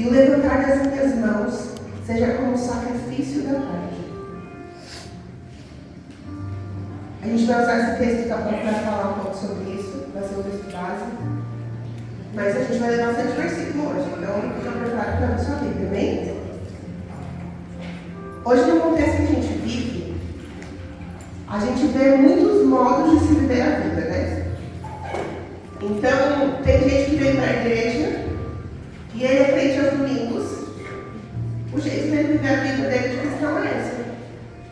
e o levantar das minhas mãos seja como sacrifício da tarde. A gente vai usar esse texto para falar um pouco sobre isso, vai ser um texto base. Mas a gente vai ler bastante versículo hoje, então fica preparado para a sua Bíblia, amém? Hoje, no contexto que a gente vive, a gente vê muitos modos de se viver a vida, né? Então, tem gente que vem para a igreja e ele é crente aos domingos. O jeito dele viver a vida dele de cristão é esse.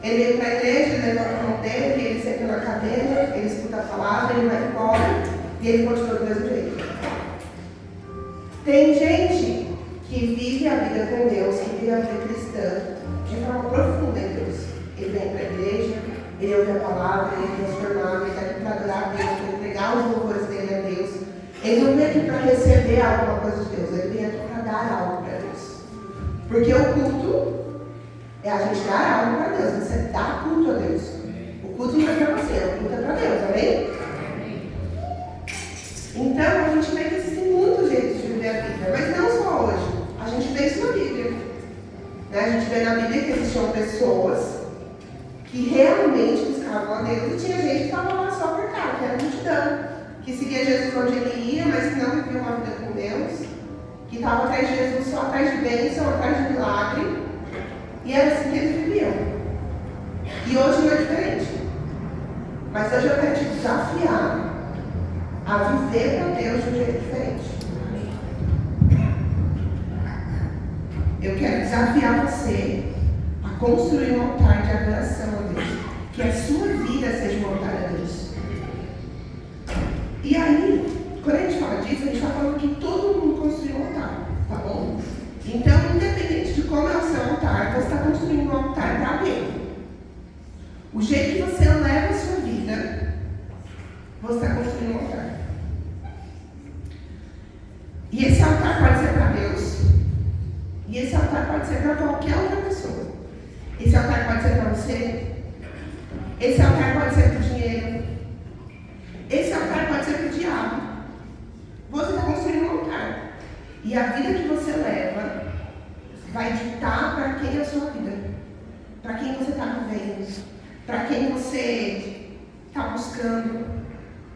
Ele vem para a igreja, ele levanta a mão dele, ele senta na cadeira, ele escuta a palavra, ele vai embora e ele continua do mesmo jeito. Tem gente que vive a vida com Deus, que vive a vida cristã de forma profunda em Deus. Ele vem para a igreja, ele ouve a palavra, ele é transformado, ele está aqui para adorar a Deus, para entregar os louvores dele a Deus. Ele não vem aqui para receber alguma coisa de Deus, ele vem aqui para dar algo para Deus. Porque o culto é a gente dar algo para Deus, você dá culto a Deus. O culto não é para você, o culto é para Deus, amém? Então, a gente vê que existem muitos jeitos de viver a vida, mas não só hoje. A gente vê isso na Bíblia. Né? A gente vê na Bíblia que existiam pessoas que realmente buscavam a Deus e tinha gente que estava lá só por cá, que era multidão, que seguia Jesus onde ele ia, mas que não vivia uma vida com Deus, que estava atrás de Jesus só atrás de bênção, atrás de milagre, e era assim que eles viviam. E hoje não é diferente. Mas hoje eu quero te desafiar a viver para Deus de um jeito diferente. Eu quero desafiar você a construir um altar de adoração a Deus. Que a sua vida seja um altar a Deus. E aí, quando a gente fala disso, a gente está falando que todo mundo construiu um altar, tá bom? Então, independente de como é o seu altar, você está construindo um altar para alguém. O jeito que você leva a sua vida, você está construindo um altar. E esse altar pode ser para Deus. E esse altar pode ser para qualquer outra pessoa. Esse altar pode ser para você. Esse altar pode ser para o dinheiro. Esse altar pode ser para o diabo. Você está construindo um altar. E a vida que você leva vai ditar para quem é a sua vida. Para quem você está vivendo. Para quem você está buscando.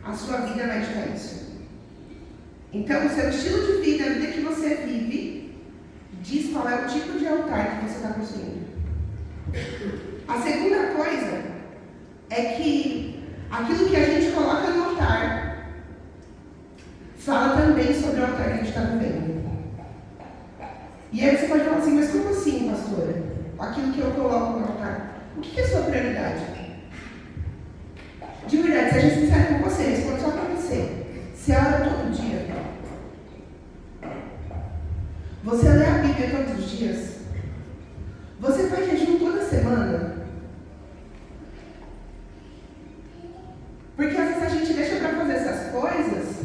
A sua vida vai ditar isso. Então, o seu estilo de vida, a vida que você vive, diz qual é o tipo de altar que você está construindo. A segunda coisa é que aquilo que a gente coloca no altar fala também sobre o altar que a gente está vivendo. E aí você pode falar assim, mas como assim, pastora? Aquilo que eu coloco no altar. O que é a sua prioridade? De verdade, seja sincero com você, responde só para você. Você ora todo dia. Você lê a Bíblia todos os dias. Você faz jejum toda semana. Porque às vezes a gente deixa para fazer essas coisas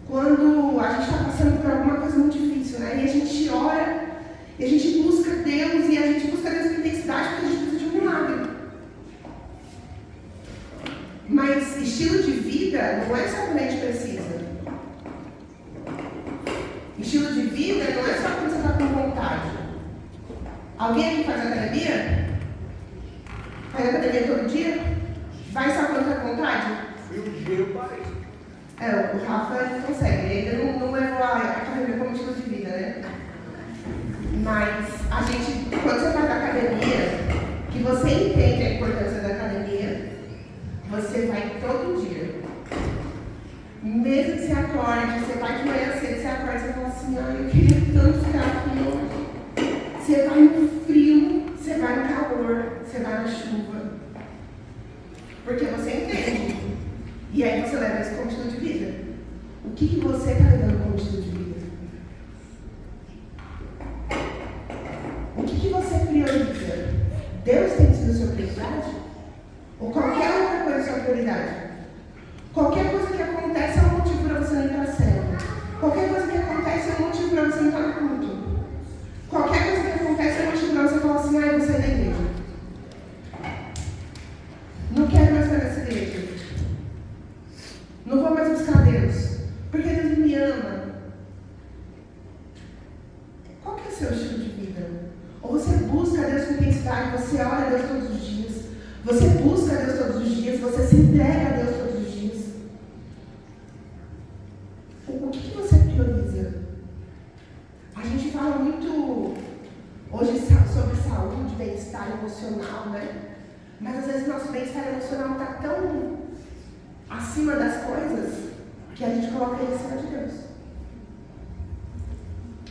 quando a gente está passando por alguma coisa muito difícil, né? E a gente ora, e a gente busca Deus, e a gente busca Deus com intensidade porque a gente precisa de um milagre. Mas estilo de vida não é só quando a gente precisa. Estilo de vida não é só quando você está com vontade. Alguém aqui faz academia? Faz academia todo dia? Vai só quando está com vontade? Fui um dia eu parei. O Rafa ele consegue, ele ainda não levou a academia como estilo de vida, né? Mas a gente, quando você faz academia, que você entende a importância da academia, você vai todo dia. Mesmo que você acorde, você vai de manhã cedo, você acorda e você fala assim, eu queria tanto ficar aqui hoje. Você vai no frio, você vai no calor, você vai na chuva. Porque você entende. E aí você leva isso como estilo de vida. O que você está levando como estilo de vida? O que você prioriza? Deus tem sido sua prioridade? Ou qualquer outra coisa sua prioridade? Qualquer coisa que acontece é um motivo para você não ir para a célula. Qualquer coisa que acontece é um motivo para você não estar no culto. Qualquer coisa que acontece é um motivo para você falar assim, eu vou sair da igreja. Não quero mais estar nessa igreja. Não vou mais buscar Deus. Porque Deus me ama. Você busca a Deus todos os dias, você se entrega a Deus todos os dias. O que você prioriza? A gente fala muito hoje sobre saúde, bem-estar emocional, né? Mas às vezes nosso bem-estar emocional está tão acima das coisas que a gente coloca ele acima de Deus.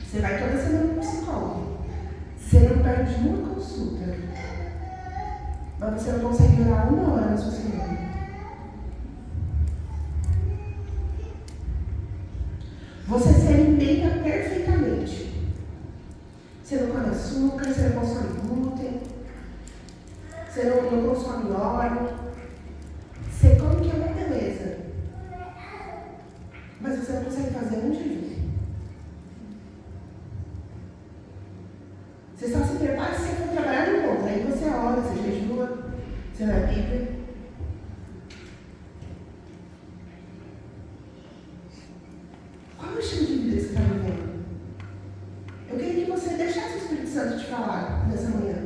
Você vai toda semana no psicólogo. Você não perde uma consulta. Mas você não consegue orar 1 hora na sua semana. Você se alimenta perfeitamente. Você não come açúcar, você não consome glúten, você não consome óleo. Você come que é uma beleza. Mas você não consegue fazer um jejum. Você só se prepara se você for trabalhar no ponto. Aí você ora, você jejua, você lê a Bíblia. Qual é o estilo de vida que você está vivendo? Eu queria que você deixasse o Espírito Santo te falar nessa manhã.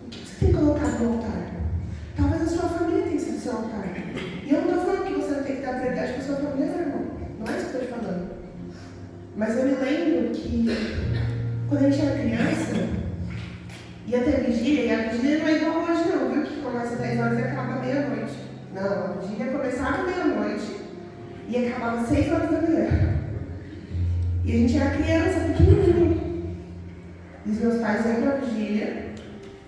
O que você tem colocado no altar? Talvez a sua família tenha sido seu altar. E eu não estou falando que você não tem que dar prioridade para a sua família, não, irmão. Não é isso que eu estou te falando. Mas eu me lembro que quando a gente era criança, ia ter vigília, e a vigília não é igual hoje não, viu? Que começa às 10 horas e acaba meia-noite. Não, a vigília começava meia-noite e acabava 6 horas da manhã. E a gente era criança, pequenininho. E os meus pais iam para a vigília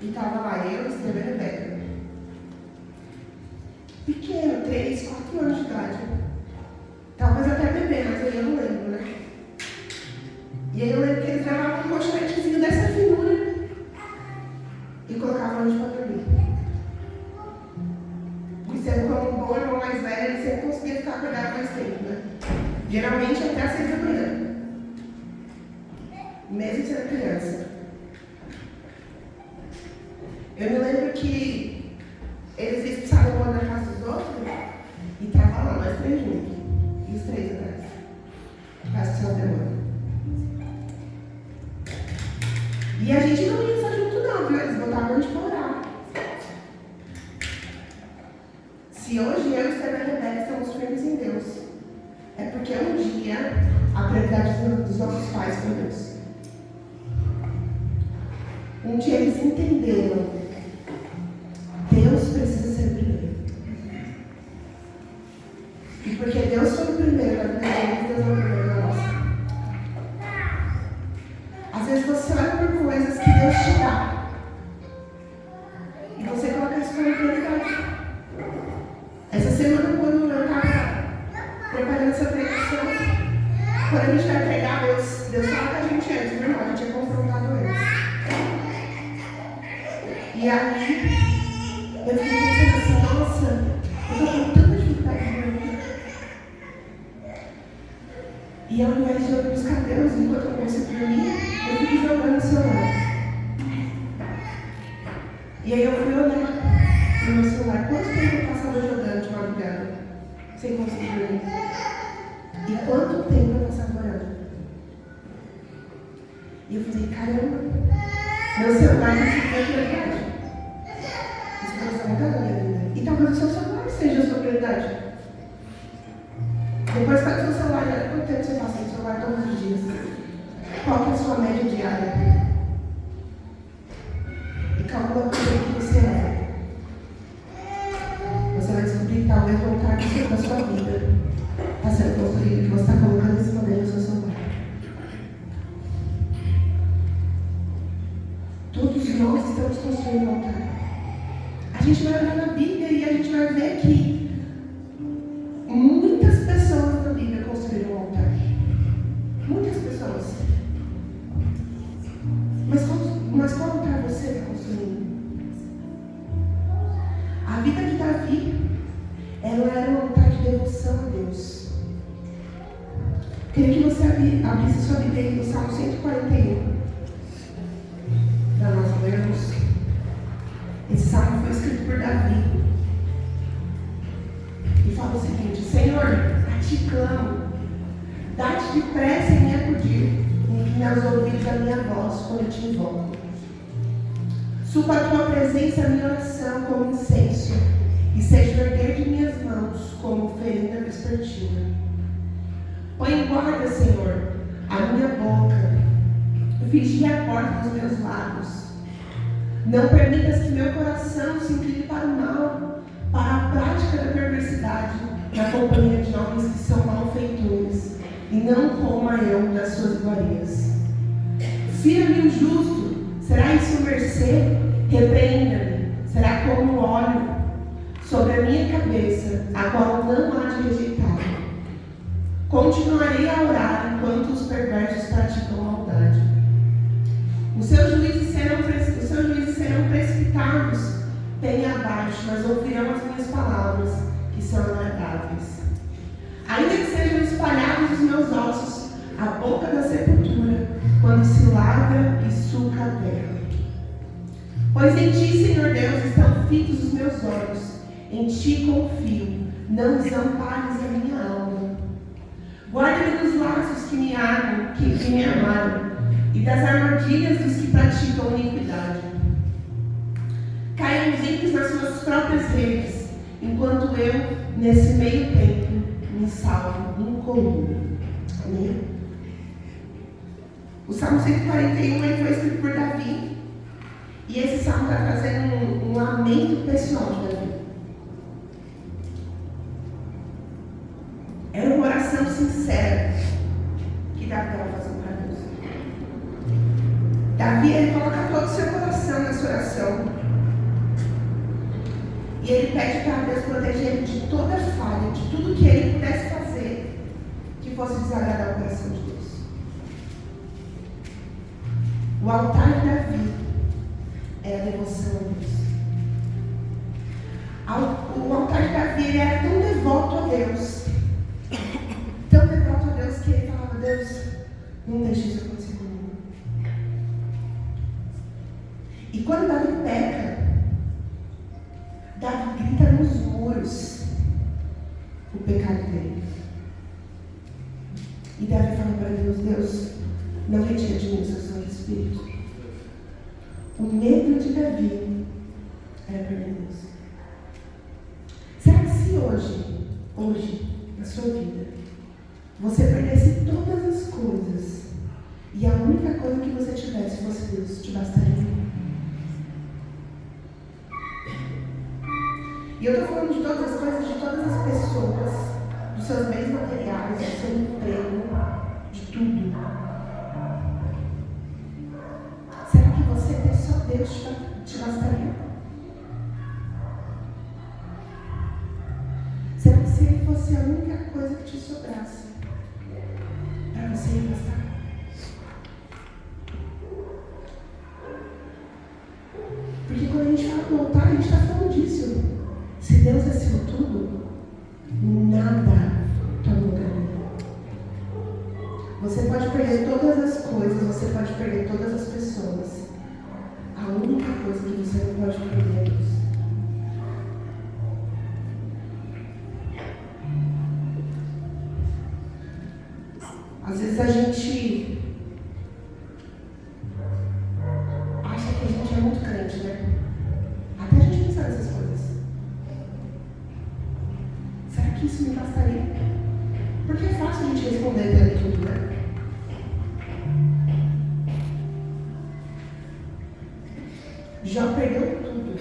e estava lá eu, Estevão e Rebeca. Pequeno, 3, 4 anos de idade. Talvez até bebê, mas aí eu não lembro, né? E aí eu lembro que eles levavam um colchonetezinho dessa finura e colocavam a gente para dormir. E sendo como um bom irmão mais velho, ele sempre conseguia ficar acordado mais tempo, né? Geralmente até às 6 da manhã. Mesmo sendo criança. Eu me lembro que eles expulsaram uma na casa dos outros e estavam lá, nós 3 juntos. E os 3 atrás. Para expulsar o demônio. E a gente não ia estar junto não, viu? Eles botavam a gente para orar. Se hoje eu e Estevão e Rebeca estamos firmes em Deus, é porque um dia a prioridade dos nossos pais foi Deus. Um dia eles entenderam. Deus precisa ser o primeiro. E porque Deus foi o primeiro na vida deles, Deus é o primeiro na nossa. Às vezes você olha por coisas que Deus te dá e você coloca isso como prioridade. Essa semana, quando eu estava preparando essa pregação, quando a gente vai pregar, Deus fala com a gente antes, meu irmão, a gente é confrontado antes. E aí, eu fiquei pensando assim, nossa, eu estou com tanta dificuldade na minha vida. E ao invés de eu buscar Deus enquanto eu consigo dormir, eu fico jogando no celular. E aí eu fui olhar no meu celular, quanto tempo eu passava jogando de madrugada, sem conseguir dormir? E quanto tempo eu passava orando? E eu falei, caramba, meu celular não se tem prioridade. Isso começou a mudar na minha vida. E talvez o seu celular seja a sua prioridade. Depois pega o seu celular e olha quanto tempo você passa no celular todos os dias. Qual que é a sua média diária? E calcula quanto que você é. Você vai descobrir que talvez vontade da sua vida está sendo construída, que você está colocando em cima dele no seu celular. Todos nós estamos construindo um altar. A gente vai olhar na Bíblia e a gente vai ver que muitas pessoas na Bíblia construíram um altar. Muitas pessoas. Mas qual altar você está construindo? A vida de Davi, ela era um altar de devoção a Deus. Queria que você abrisse sua Bíblia no Salmo 141. Para nós lermos. Esse salmo foi escrito por Davi. E fala o seguinte: Senhor, a ti clamo, dá-te depressa em me acudir, inclina aos ouvidos da minha voz quando eu te invoco. Suba a tua presença a minha oração como como oferenda vespertina. Põe em guarda, Senhor, a minha boca, vigia a porta dos meus lábios. Não permitas que meu coração se incline para o mal, para a prática da perversidade, na companhia de homens que são malfeitores, e não coma eu das suas iguarias. Fira-me o justo, será isso mercê? Repreenda-me, será como óleo sobre a minha cabeça, a qual não há de rejeitar. Continuarei a orar enquanto os perversos praticam maldade. Os seus juízes serão precipitados bem abaixo, mas ouvirão as minhas palavras, que são agradáveis. Ainda que sejam espalhados os meus ossos, a boca da sepultura, quando se lavra e suca a terra. Pois em ti, Senhor Deus, estão fitos os meus olhos, em ti confio, não desampares a minha alma. Guarda-me dos laços que me amaram, e das armadilhas dos que praticam iniquidade. Caiam os ímpios nas suas próprias redes, enquanto eu, nesse meio tempo, me salvo incoluno. Amém? O Salmo 141 ele foi escrito por Davi. E esse salmo está trazendo um lamento pessoal de Davi. Era uma oração sincera que Davi estava fazendo para Deus. Davi, ele coloca todo o seu coração nessa oração. E ele pede para Deus proteger ele de toda falha, de tudo que ele pudesse fazer que fosse desagradar o coração de Deus. O altar de Davi é a devoção a Deus. O altar de Davi ele era tão devoto a Deus, que ele falava: Deus, não deixe isso acontecer comigo. E quando Davi peca, Davi grita nos muros o pecado dele. E Davi fala para Deus: Deus, não retire de mim o seu Santo Espírito. O medo de Davi era perder Deus. Será que se hoje, na sua vida, você perdesse todas as coisas e a única coisa que você tivesse fosse Deus, te bastaria? E eu estou falando de todas as coisas, de todas as pessoas, dos seus bens materiais, do seu emprego, de tudo. Será que você ter só Deus te bastaria? Será que se Ele fosse a única coisa que te sobrasse, para você ir bastar? Porque quando a gente fala do altar, a gente está falando disso. Se Deus é seu tudo, nada toma lugar dele. Você pode perder todas as coisas, você pode perder todas as pessoas. A única coisa que você não pode perder é Deus. Às vezes a gente acha que a gente é muito crente, né? Até a gente pensar nessas coisas. Será que isso me bastaria? Porque é fácil a gente responder tendo tudo, né? Jó perdeu tudo.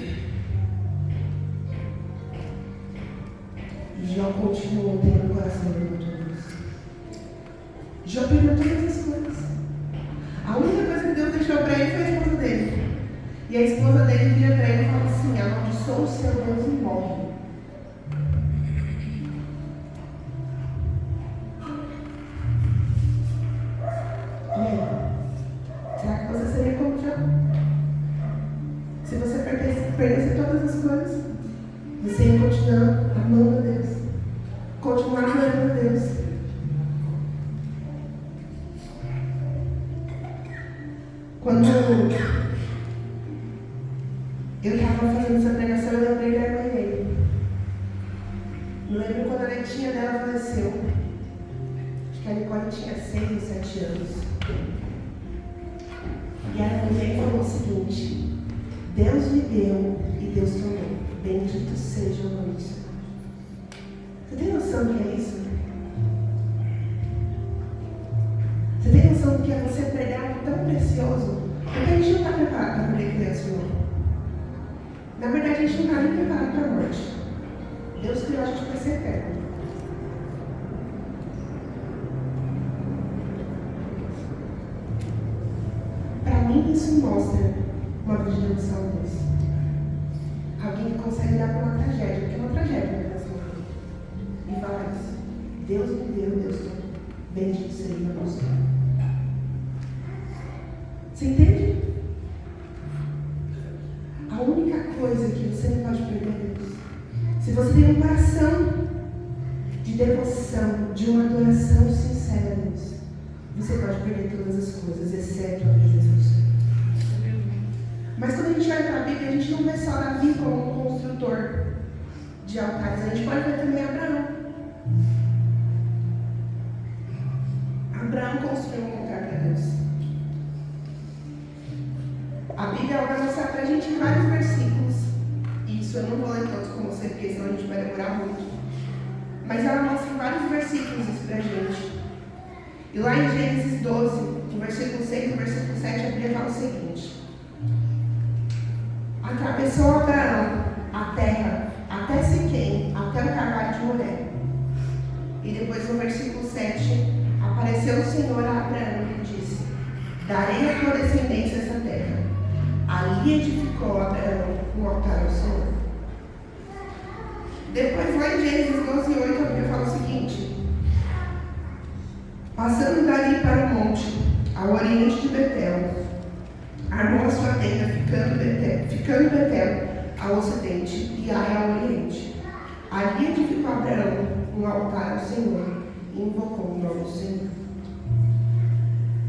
E Jó continuou tendo o coração de Deus. Jó perdeu todas as coisas. A única coisa que Deus deixou para ele foi a esposa dele. E a esposa dele vira para ele e fala assim: amaldiçoa o seu Deus e morre. E aí? Será que você seria como Jó? Se você perdesse todas as coisas, você ia continuar amando a Deus, continuar amando a Deus. Quando eu estava fazendo essa pregação, eu lembrei da irmã dele. Eu lembro quando a netinha dela faleceu. Acho que a Nicole tinha 6 ou 7 anos. E a irmã dele falou o seguinte: Deus me deu e Deus tomou. Bendito seja o nome do Senhor. Você Senhor. Na verdade, a gente não está nem preparado para a morte. Deus criou a gente para ser eterno. Para mim, isso mostra uma vida de devoção a Deus. Alguém que consegue dar para uma tragédia, porque é uma tragédia na vida da e falar isso. Deus me deu, Deus todo. Bendito seja o nosso Deus. Você entende? A única coisa que você não pode perder é Deus. Se você tem um coração de devoção, de uma adoração sincera a Deus, você pode perder todas as coisas, exceto a presença. Mas quando a gente olha para a Bíblia, a gente não vê só Davi como um construtor de altares, a gente pode ver também Abraão. Abraão construiu um altar para Deus. A Bíblia vai mostrar para a gente em vários versículos. Isso eu não vou ler todos com você, porque senão a gente vai demorar muito. Mas ela mostra em vários versículos isso para a gente. E lá em Gênesis 12, no versículo 6 e no versículo 7, a Bíblia fala o seguinte: atravessou Abraão a terra até Siquém, até o carvalho de Moré. E depois no versículo 7, apareceu o Senhor a Abraão e lhe disse: darei a tua descendência essa terra. Ali edificou Abraão um altar ao Senhor. Depois lá em Gênesis 12, 8, a Bíblia fala o seguinte: passando dali para o monte, ao oriente de Betel, armou a sua tenda, ficando Betel ao ocidente e Ai ao oriente. Ali edificou Abraão um altar ao Senhor e invocou o nome do Senhor.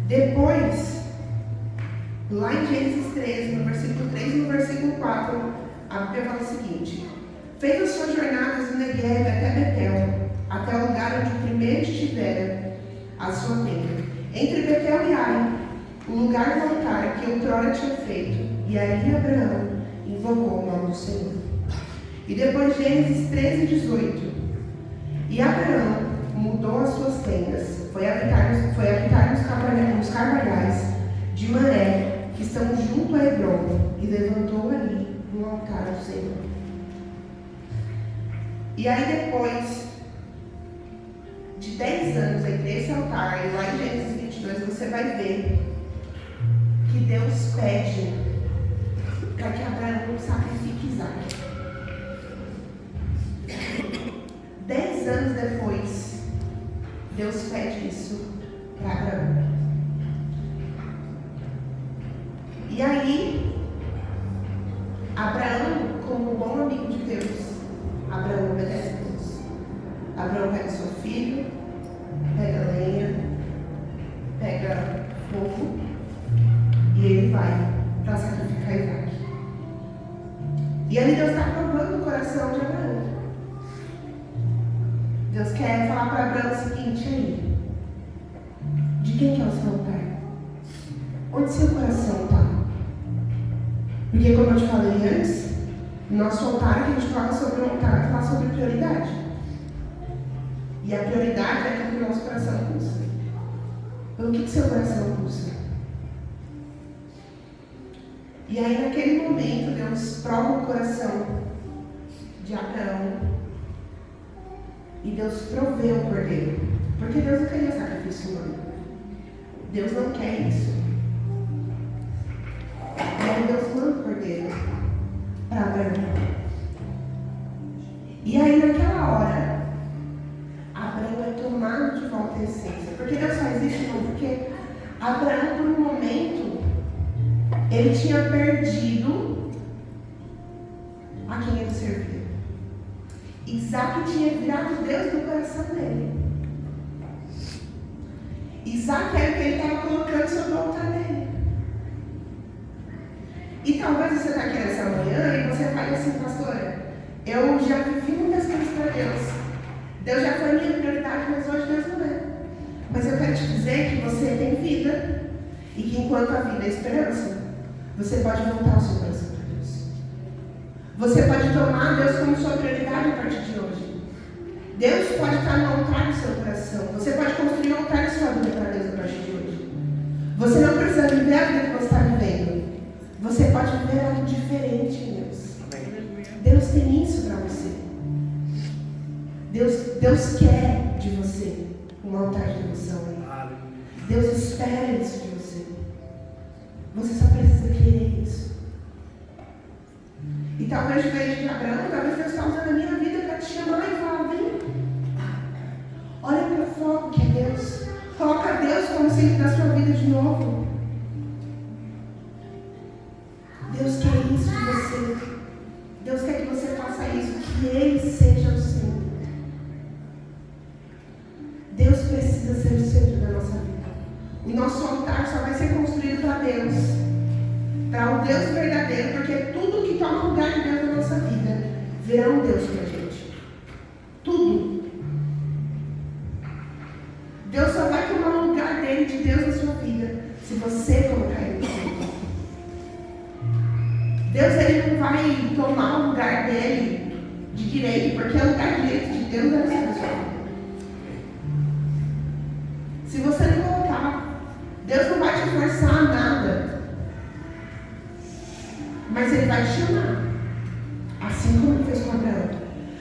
Depois, lá em Gênesis 13, no versículo 3 e no versículo 4, a Bíblia fala o seguinte: fez as suas jornadas do Negueb até Betel, até o lugar onde primeiro estivera a sua tenda, entre Betel e Ai, o lugar do altar que outrora tinha feito, e ali Abraão invocou o nome do Senhor. E depois Gênesis 13, 18, e Abraão mudou as suas tendas, foi habitar nos carvalhais de Manré, que estão junto a Hebrom, e levantou ali um altar ao Senhor. E aí depois de 10 anos entre esse altar e lá em Gênesis 22, você vai ver que Deus pede para que Abraão sacrifique Isaac. 10 anos depois, Deus pede isso para Abraão. E aí, Abraão, como um bom amigo de Deus, Abraão obedece a Deus. Abraão pega seu filho, pega lenha, pega fogo e ele vai para sacrificar Isaac. E ali Deus está provando o coração de Abraão. Deus quer falar para Abraão o seguinte: aí, de quem que é o seu altar? Onde seu coração está? Porque, como eu te falei antes, nosso altar, que a gente fala sobre o altar, fala sobre prioridade. E a prioridade é aquilo que o nosso coração pulsa. Pelo que seu coração pulsa? E aí, naquele momento, Deus prova o coração de Abraão. E Deus proveu o cordeiro. Porque Deus não queria sacrifício humano. Deus não quer isso. E aí Deus manda o cordeiro para Abraão. E aí naquela hora, Abraão é tomado de volta à essência. Por que Deus faz isso, irmão? Porque Abraão, por um momento, ele tinha perdido a quem ele servia. Isaac tinha virado Deus do coração dele. Isaac era o que ele estava colocando sobre o altar dele. E talvez você está aqui nessa manhã e você fale assim: pastora, eu já vivi muitas coisas para Deus. Deus já foi minha prioridade, mas hoje Deus não é. Mas eu quero te dizer que você tem vida e que enquanto a vida é esperança, você pode voltar o seu coração para Deus. Você pode tomar Deus como sua prioridade a partir de hoje. Deus pode estar no altar do seu coração. Você pode construir um altar de sua vida para Deus a partir de hoje. Você não precisa viver a vida que você está vivendo. Você pode viver a Deus tem isso para você. Deus quer de você um altar de devoção. Deus espera isso de você. Você só precisa querer isso. E talvez de vez de Abraão, talvez Deus está usando a minha vida para te chamar e falar: vem. Olha para o foco que é Deus. Coloca Deus como centro da sua vida de novo. Deus quer isso de você. Deus quer que você faça isso, que Ele seja o centro. Deus precisa ser o centro da nossa vida. O nosso altar só vai ser construído para Deus, para o Deus verdadeiro, porque tudo que toma lugar de Deus na nossa vida virá um Deus para a gente. Tudo. Deus só vai tomar o lugar dele, de Deus na sua vida, se você colocar ele no centro. Deus, ele não vai tomar o lugar dele de direito, porque o lugar direito de Deus é na sua vida. Se você não colocar, Deus não vai te forçar a nada, mas Ele vai te chamar, assim como Ele fez com Abraão.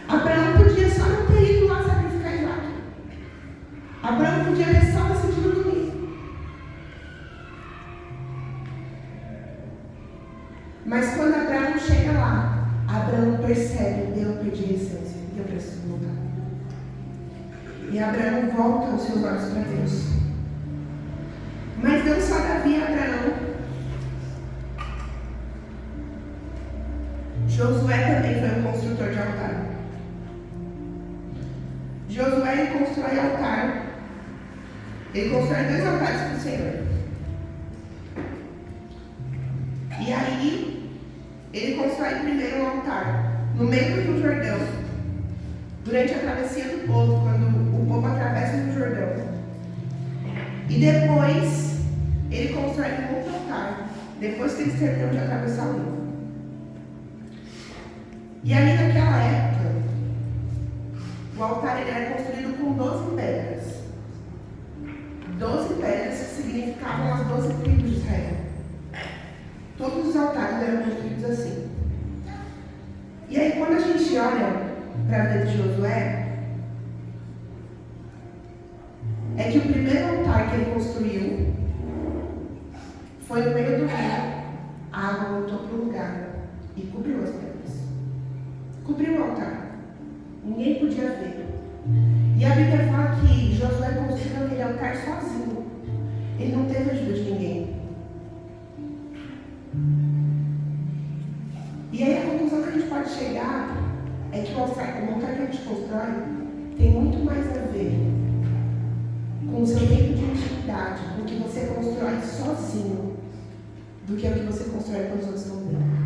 Abraão podia só não ter ido lá sacrificar Isaac. Abraão podia ter só decidido dormir. Mas quando Abraão chega lá, Abraão percebe: eu perdi a essência e eu preciso voltar. E Abraão volta os seus olhos para Deus. Mas não só Davi e Abraão. Josué também foi um construtor de altar. Josué, ele constrói altar. Ele constrói 2 altares para o Senhor. E aí, ele constrói primeiro um altar no meio do Rio Jordão, durante a travessia do povo, quando o povo atravessa o Rio Jordão. E depois, ele constrói um outro altar, depois que eles terminam de atravessar o rio. E ali naquela época, o altar ele era construído com 12 pedras. 12 pedras que significavam as 12 tribos de Israel. Todos os altares eram construídos assim. E aí, quando a gente olha para a vida de Josué, é que o primeiro altar que ele construiu foi no meio do rio. A água voltou para o lugar e cobriu as pedras. Cobriu o altar. Ninguém podia ver. E a Bíblia fala que Josué construiu aquele altar sozinho. Ele não teve ajuda de ninguém. E aí a conclusão que a gente pode chegar é que o altar que a gente constrói tem muito mais a ver com o seu tempo de intimidade, com o que você constrói sozinho, do que o que você constrói quando os outros estão vendo.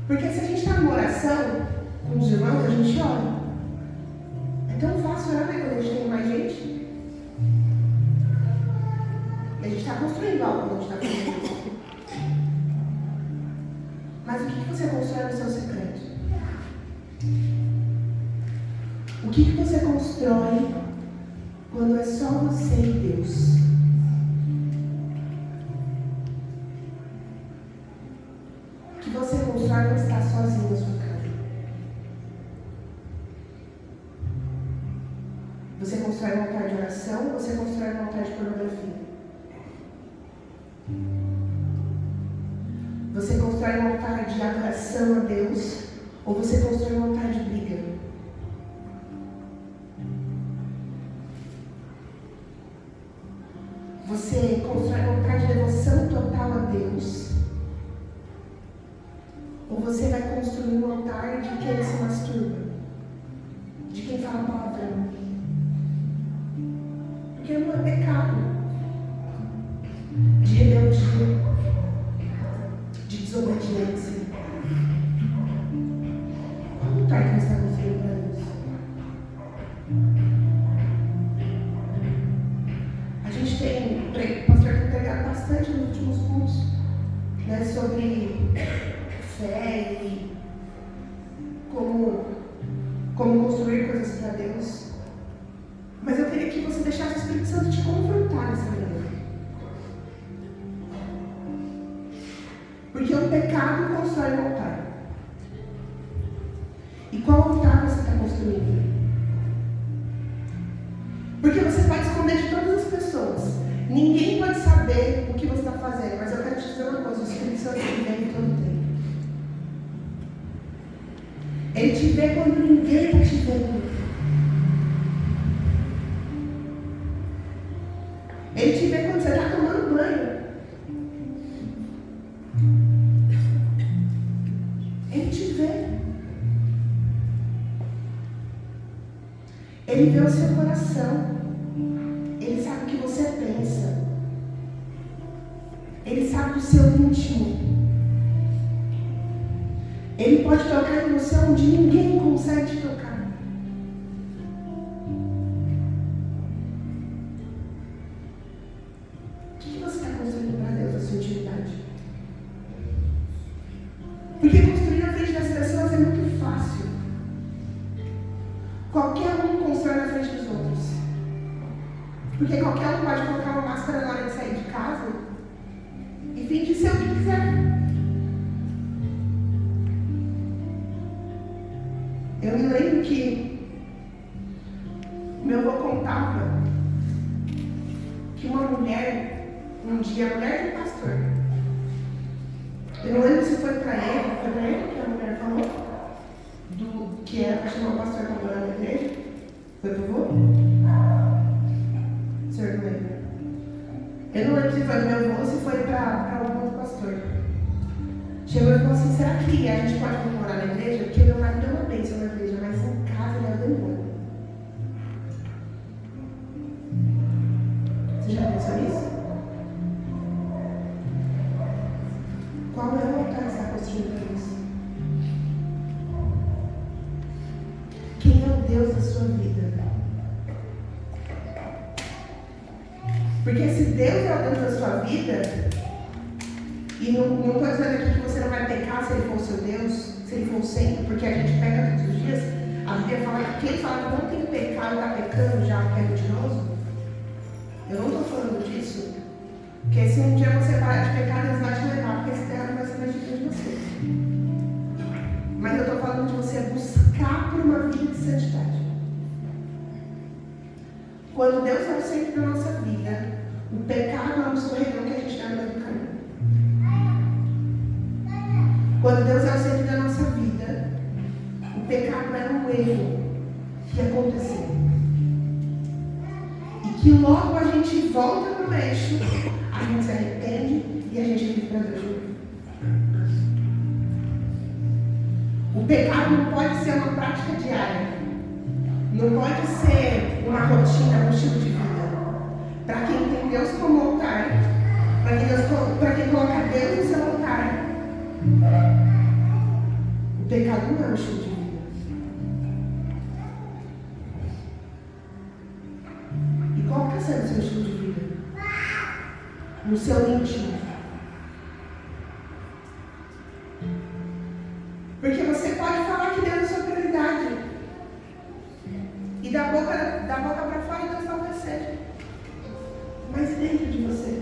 Porque se a gente está numa oração com os irmãos, a gente ora. É tão fácil orar, né, quando a gente tem mais gente. A gente está construindo algo quando a gente está fazendo isso. Mas o que você constrói no seu secreto? O que você constrói quando é só você e Deus? O que você constrói quando está sozinho na sua casa? Você constrói um altar de oração ou você constrói um altar de pornografia? Você constrói um altar de adoração a Deus ou você constrói um altar de briga? Você constrói um altar de devoção total a Deus? Ou você vai construir um altar de quem se masturba? De quem fala palavrão? Porque não é pecado. De rebeldia, de desobediência. Qual altar que você está construindo para Deus? A gente tem, o pastor tem pregado bastante nos últimos cultos, né, sobre fé e como construir coisas para Deus. Mas eu queria que você deixasse o Espírito Santo te confrontar nessa manhã. Porque o pecado constrói um altar. E qual altar você está construindo? Porque você pode esconder de todas as pessoas. Ninguém pode saber o que você está fazendo. Mas eu quero te dizer uma coisa: o Espírito Santo te vê todo o tempo. Ele te vê quando ninguém está te vendo. Ele te vê quando você está tomando banho. Ele te vê. Ele vê o seu coração. Ele sabe o que você pensa. Ele sabe o seu íntimo. Ele pode tocar em você onde ninguém consegue te tocar. O que você está construindo para Deus, a sua intimidade? Porque construir na frente das pessoas é muito fácil. Qualquer um constrói na frente dos outros. Porque qualquer um pode colocar uma máscara na hora de sair de casa e fingir ser o que quiser. Eu me lembro que meu avô contava que uma mulher, um dia, a mulher do pastor, eu não lembro se foi para ele que a mulher falou, que era para chamar o pastor para morar na igreja. Foi para o avô? O senhor não lembra? Eu não lembro se foi do meu avô ou se foi para algum outro pastor. Chegou e falou assim: será que a gente pode morar na igreja? Porque meu marido é uma bênção na igreja, mas em casa ele é o demônio. Você já pensou nisso? Qual é o altar que você está construindo para isso? Quem é o Deus da sua vida? Porque se Deus é o Deus da sua vida, e não estou dizendo aqui que você não vai pecar se Ele for o seu Deus, se Ele for o centro, porque a gente peca todos os dias. A Bíblia fala que quem fala que não tem pecado está pecando já, é mentiroso. Eu não estou falando disso, porque se um dia você parar de pecar, Deus vai te levar, porque esse terra não vai ser mais difícil de você. Mas eu estou falando de você buscar por uma vida de santidade. Quando Deus é o centro da nossa vida, o pecado é um escorregão que a gente dá no meio do caminho. Quando Deus é o centro da nossa vida, o pecado é um erro que aconteceu. E que logo a gente volta para o eixo, a gente se arrepende e a gente vive para Deus. O pecado não pode ser uma prática diária. Não pode ser uma rotina, um estilo de vida. Para quem tem Deus como altar, para quem coloca Deus no seu altar, o pecado não é um estilo de vida. E qual está sendo o seu estilo de vida? No seu íntimo. Porque você pode falar que Deus é a sua prioridade. E da boca para fora Deus talvez seja. Mas dentro de você?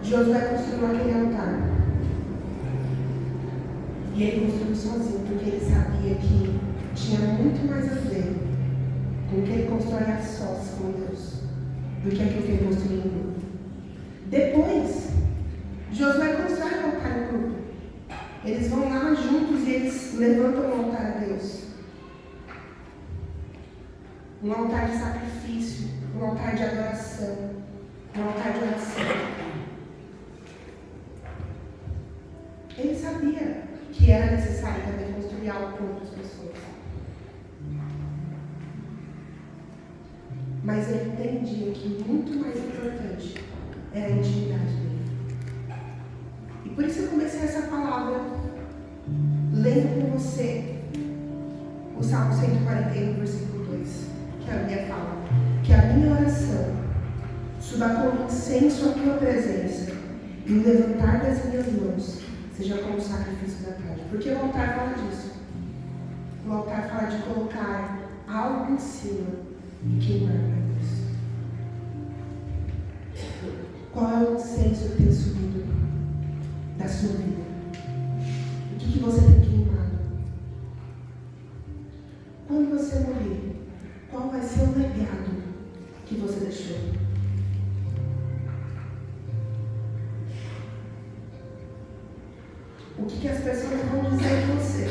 Josué construiu aquele altar. E ele construiu sozinho, porque ele sabia que tinha muito mais a ver com o que ele constrói a sós com Deus do que aquilo que ele construiu. Depois, Josué constrói um altar no grupo. Eles vão lá juntos e eles levantam um altar a Deus. Um altar de sacrifício, um altar de adoração, um altar de oração. Ele sabia que era necessário também construir algo para outras pessoas. Mas ele entendia que muito mais importante era a intimidade dele. E por isso eu comecei essa palavra lendo com você o Salmo 141, versículo 2, que a Bíblia fala: que a minha oração suba como incenso à tua presença, e o levantar das minhas mãos seja como sacrifício da tarde. Porque o altar fala disso. O altar fala de colocar algo em cima e queimar para Deus. você deixou? O que as pessoas vão dizer de você?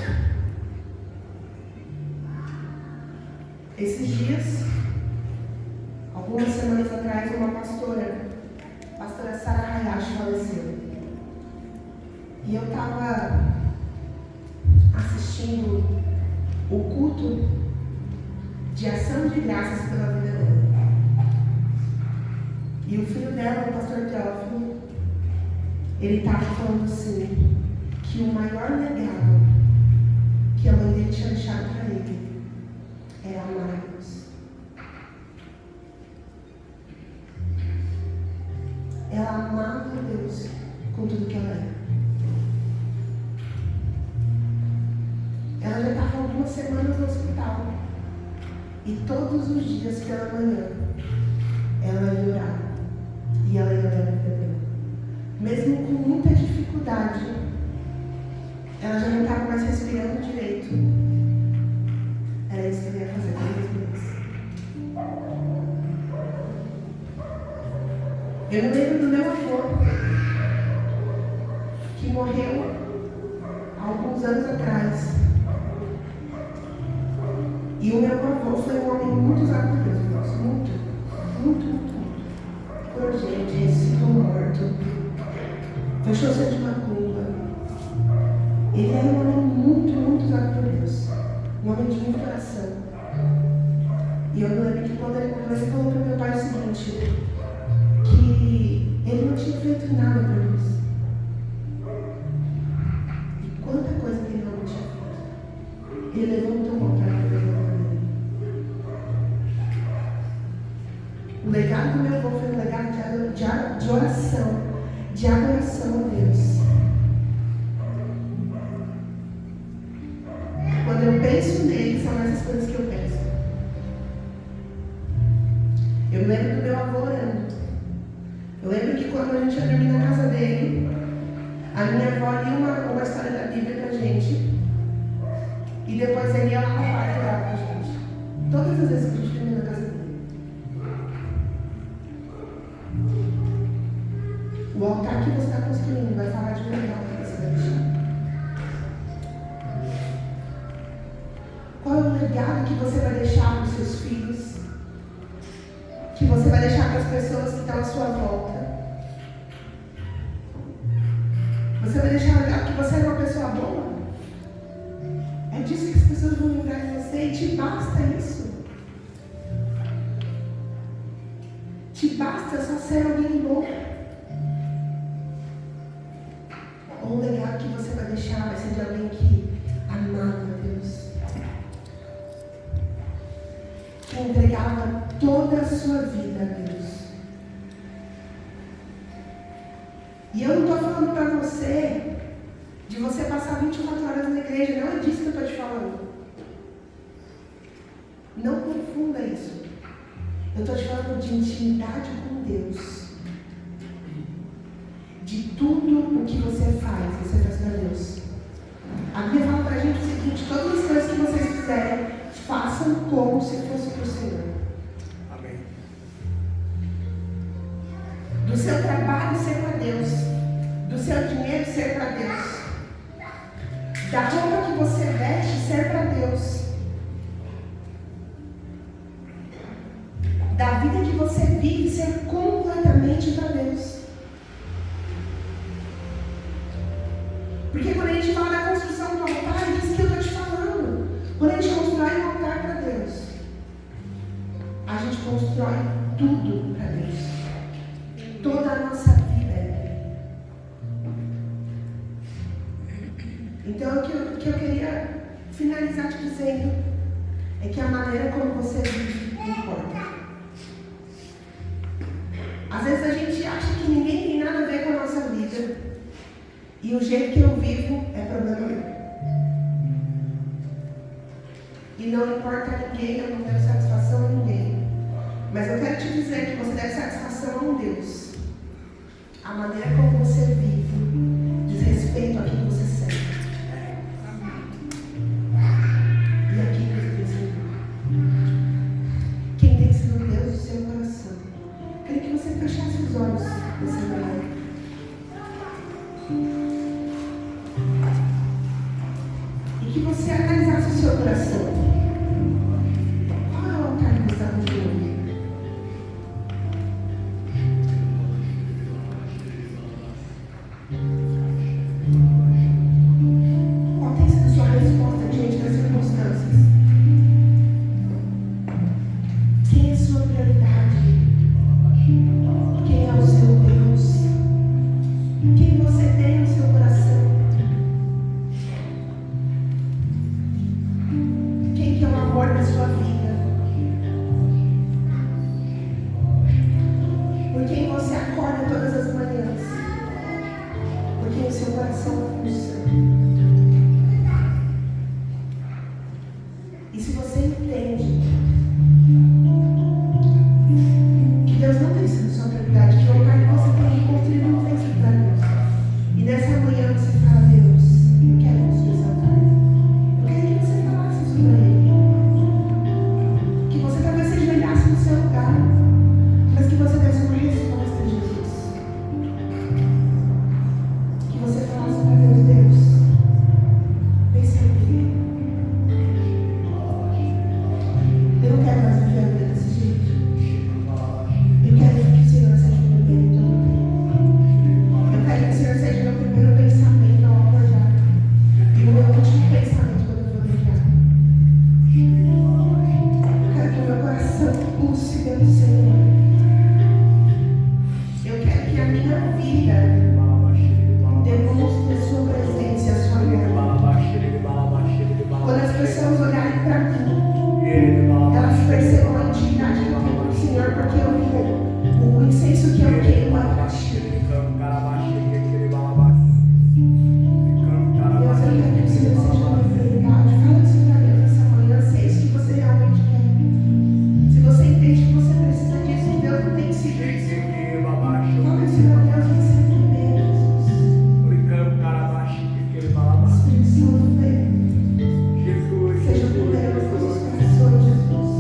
Esses dias, algumas semanas atrás, uma pastora Sara Hayashi, faleceu. E eu estava assistindo o culto de ação de graças pela vida dela. E o filho dela, o pastor Teófilo, ele estava falando assim, que o maior legado que a mãe dele tinha deixado para ele era amar a Deus. Ela amava a Deus com tudo que ela era. Ela já estava algumas semanas no hospital. E todos os dias pela manhã, ela ia orar. E ela ia orar a Deus. Mesmo com muita dificuldade, ela já não estava mais respirando direito. Era isso que ela ia fazer todos os dias. Eu me lembro do meu avô, que morreu há alguns anos atrás. E o meu avô foi um homem muito usado por Deus, muito. Por gente, sido morto, fechou ser de macumba. Ele era um homem muito usado por Deus, um homem de muita oração. E eu me lembro que quando ele morreu, ele falou para meu pai o seguinte, que ele não tinha feito nada por Deus. E quanta coisa que ele não tinha feito. Ele levantou uma praia para ele. O legado do meu avô foi um legado de oração, de adoração a Deus. Quando eu penso nele, são essas coisas que eu penso. Eu lembro do meu avô orando. Eu lembro que quando a gente ia dormir na casa dele, a minha avó lia uma história da Bíblia pra gente. E depois ele ia lá no quarto orar pra gente. Todas as vezes que a gente dormia na casa dele. O altar que você está construindo vai falar de verdade que você vai deixar. Qual é o legado que você vai deixar para os seus filhos? Que você vai deixar para as pessoas que estão à sua volta? Você vai deixar o legado que você é uma pessoa boa? É disso que as pessoas vão lembrar de você e te basta isso. Te basta só ser alguém bom. Ou o legado que você vai deixar vai ser de alguém que amava a Deus, que entregava toda a sua vida a Deus. E eu não estou falando para você de você passar 24 horas na igreja, não é disso que eu estou te falando. Não confunda isso. Eu estou te falando de intimidade com Deus. De tudo o que você faz para Deus. A Bíblia fala para a gente o seguinte: todas as coisas que vocês fizerem, façam como se fosse para o Senhor. Amém. Do seu trabalho ser para Deus, do seu dinheiro ser para Deus, da roupa que você veste ser para Deus, da vida que você vive ser completamente para Deus. Porque quando a gente fala da construção do altar, é disso que eu estou te falando. Quando a gente constrói um altar para Deus, a gente constrói tudo para Deus. Toda a nossa vida é dele. Então, o que eu queria finalizar te dizendo é que a maneira como você vive importa. Às vezes a gente acha que ninguém tem nada a ver com a nossa vida. E o jeito que eu vivo é problema meu. E não importa a ninguém, eu não devo satisfação a ninguém. Mas eu quero te dizer que você deve satisfação a um Deus. A maneira como você vive diz respeito a quem você serve. E a quem você tem sido. Quem tem sido Deus do seu coração. você analisasse o seu coração. Qual é o altar que você está construindo? Qual tem sido a sua resposta diante das circunstâncias? Quem é a sua prioridade? Quem é o seu Deus? Quem você tem no seu coração? Quem que é o amor da sua vida? Por quem você acorda todas as manhãs? Por quem o seu coração pulsa? E se você entende que Deus não tem sido sua prioridade, que o lugar que você tem construído não tem sido para Deus, e nessa manhã você fala: Deus, eu quero construir esse altar. Eu queria que você falasse isso para Ele. Que você talvez se ajoelhasse no seu lugar, mas que você desse uma resposta a Jesus. Que você falasse para Deus: Deus, vem servir. Eu não quero mais viver a vida desse jeito. Eu quero que o Senhor seja o primeiro em todo tempo. Eu quero que o Senhor seja o meu primeiro pensamento ao acordar e o meu último pensamento quando eu vou deitar. Eu quero que o meu coração pulse pelo Senhor. Eu quero que a minha vida demonstre a sua presença e a sua glória. Quando as pessoas olharem para mim, elas percebam a intimidade que eu tenho com o Senhor, porque eu vivo o incenso que eu queimo é para ti. Deus, eu quero que o Senhor seja a minha prioridade. Fala isso para Deus nessa manhã, se é isso que você realmente quer. Se você entende que você precisa disso, que Deus não tem sido isso. Fala isso para Deus, vem ser primeiro, Jesus. Espírito Santo, vem. Seja o primeiro nos nossos corações, Jesus.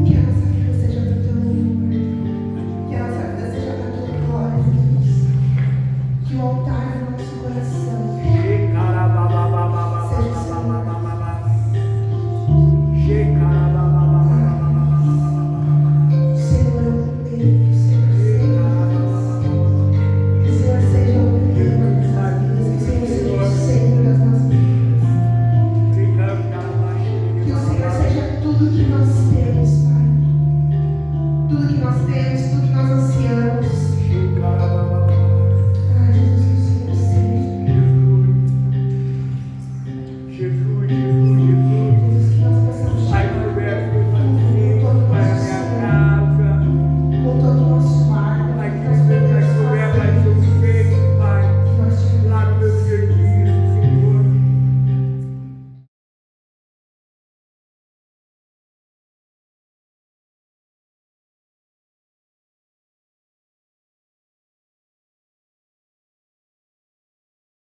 Que a nossa vida seja para o teu louvor. Que a nossa vida seja para a tua glória, Jesus. Que o altar do nosso coração seja o Senhor. O Senhor é o primeiro, o Senhor seja o primeiro das nossas vidas, que o Senhor seja o centro das nossas vidas. Que o Senhor seja tudo que nós temos, Pai. Tudo que nós temos,